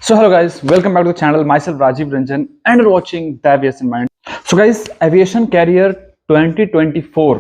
So hello guys, welcome back to the channel. Myself Rajiv Ranjan and you're watching The Aviation Mind. So guys, Aviation Career 2024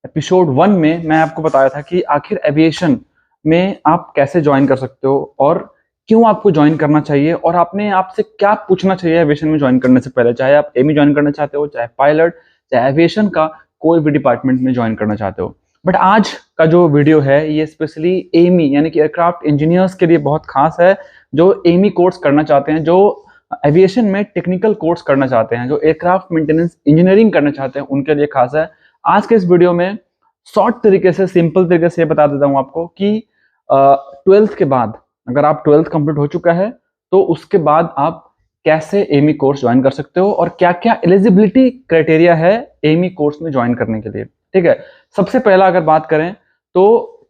episode 1 में मैं आपको बताया था कि आखिर aviation में आप कैसे ज्वाइन कर सकते हो और क्यों आपको ज्वाइन करना चाहिए और आपने आपसे क्या पूछना चाहिए एविएशन में ज्वाइन करने से पहले, चाहे आप एमी ज्वाइन करना चाहते हो, चाहे पायलट, चाहे एविएशन का कोई भी डिपार्टमेंट में ज्वाइन करना चाहते हो। बट आज का जो वीडियो है ये स्पेशली एमी यानी कि एयरक्राफ्ट इंजीनियर्स के लिए बहुत खास है, जो एमी कोर्स करना चाहते हैं, जो एविएशन में टेक्निकल कोर्स करना चाहते हैं, जो एयरक्राफ्ट मेंटेनेंस इंजीनियरिंग करना चाहते हैं, उनके लिए खास है। आज के इस वीडियो में शॉर्ट तरीके से, सिंपल तरीके से बता देता हूं आपको कि 12th के बाद, अगर आप 12th कंप्लीट हो चुका है तो उसके बाद आप कैसे एमी कोर्स ज्वाइन कर सकते हो और क्या क्या एलिजिबिलिटी क्राइटेरिया है एमी कोर्स में ज्वाइन करने के लिए। ठीक है, सबसे पहला अगर बात करें तो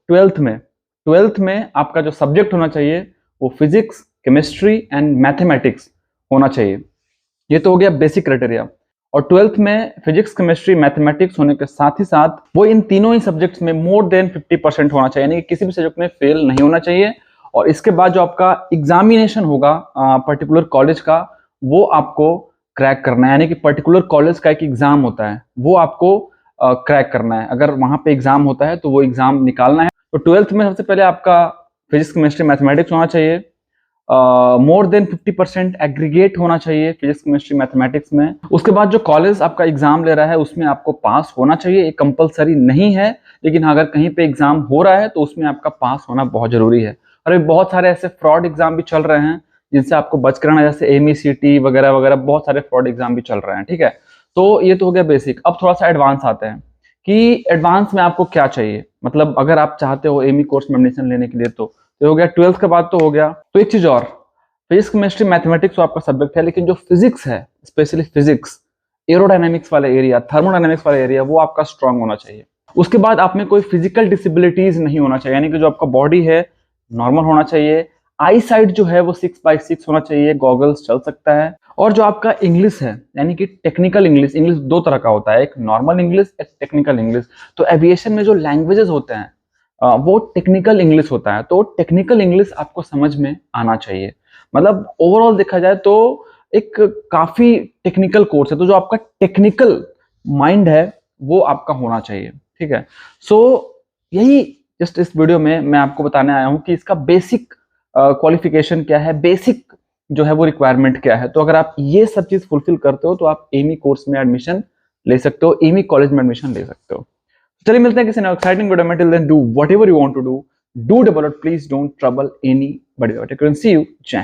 12th में आपका जो सब्जेक्ट होना चाहिए वो फिजिक्स, केमिस्ट्री एंड मैथमेटिक्स होना चाहिए। ये तो हो गया बेसिक क्राइटेरिया। और 12th में फिजिक्स, केमिस्ट्री, मैथमेटिक्स होने के साथ ही साथ वो इन तीनों ही सब्जेक्ट्स में मोर देन 50% होना चाहिए, यानी कि किसी भी सब्जेक्ट में फेल नहीं होना चाहिए। और इसके बाद जो आपका एग्जामिनेशन होगा पर्टिकुलर कॉलेज का, वो आपको क्रैक करना है, यानी कि पर्टिकुलर कॉलेज का एक एग्जाम होता है वो आपको क्रैक करना है। अगर वहां पे एग्जाम होता है तो वो एग्जाम निकालना है। तो 12th में सबसे पहले आपका फिजिक्स, केमिस्ट्री, मैथमेटिक्स होना चाहिए। मोर देन 50% एग्रीगेट होना चाहिए फिजिक्स, केमिस्ट्री, मैथमेटिक्स में। उसके बाद जो कॉलेज आपका एग्जाम ले रहा है उसमें आपको पास होना चाहिए। ये कंपलसरी नहीं है, लेकिन अगर कहीं पे एग्जाम हो रहा है तो उसमें आपका पास होना बहुत जरूरी है। और बहुत सारे ऐसे फ्रॉड एग्जाम भी चल रहे हैं जिनसे आपको बच कर रहना, जैसे एमईसीटी वगैरह वगैरह, बहुत सारे फ्रॉड एग्जाम भी चल रहे हैं। ठीक है, तो ये तो हो गया बेसिक। अब थोड़ा सा एडवांस आते हैं कि एडवांस में आपको क्या चाहिए। मतलब अगर आप चाहते हो एमी कोर्स में एडमिशन लेने के लिए तो हो गया 12th के बाद तो हो गया। तो एक चीज और, फिजिक्स, केमिस्ट्री, मैथमेटिक्स तो आपका सब्जेक्ट है, लेकिन जो फिजिक्स है, स्पेशली फिजिक्स, एरोडायनामिक्स वाला एरिया, थर्मोडायनामिक्स वाला एरिया, वो आपका स्ट्रांग होना चाहिए। उसके बाद आप में कोई फिजिकल डिसेबिलिटीज नहीं होना चाहिए, यानी कि जो आपका बॉडी है नॉर्मल होना चाहिए। आई साइट जो है वो 6/6 होना चाहिए, गॉगल्स चल सकता है। और जो आपका इंग्लिश है, यानी कि टेक्निकल इंग्लिश, इंग्लिश दो तरह का होता है, एक नॉर्मल इंग्लिश, एक टेक्निकल इंग्लिश। तो एविएशन में जो लैंग्वेजेस होते हैं वो टेक्निकल इंग्लिश होता है, तो टेक्निकल इंग्लिश आपको समझ में आना चाहिए। मतलब ओवरऑल देखा जाए तो एक काफी टेक्निकल कोर्स है, तो जो आपका टेक्निकल माइंड है वो आपका होना चाहिए। ठीक है, सो यही जस्ट इस वीडियो में मैं आपको बताने आया हूं कि इसका बेसिक क्वालिफिकेशन क्या है, बेसिक जो है वो रिक्वायरमेंट क्या है। तो अगर आप ये सब चीज फुलफिल करते हो तो आप एमी कोर्स में एडमिशन ले सकते हो, एमी कॉलेज में एडमिशन ले सकते हो। चलिए मिलते हैं किसी नए एक्साइटिंग वीडियो में। Till then do whatever you want to do, do double, please don't trouble anybody. Take care and see you.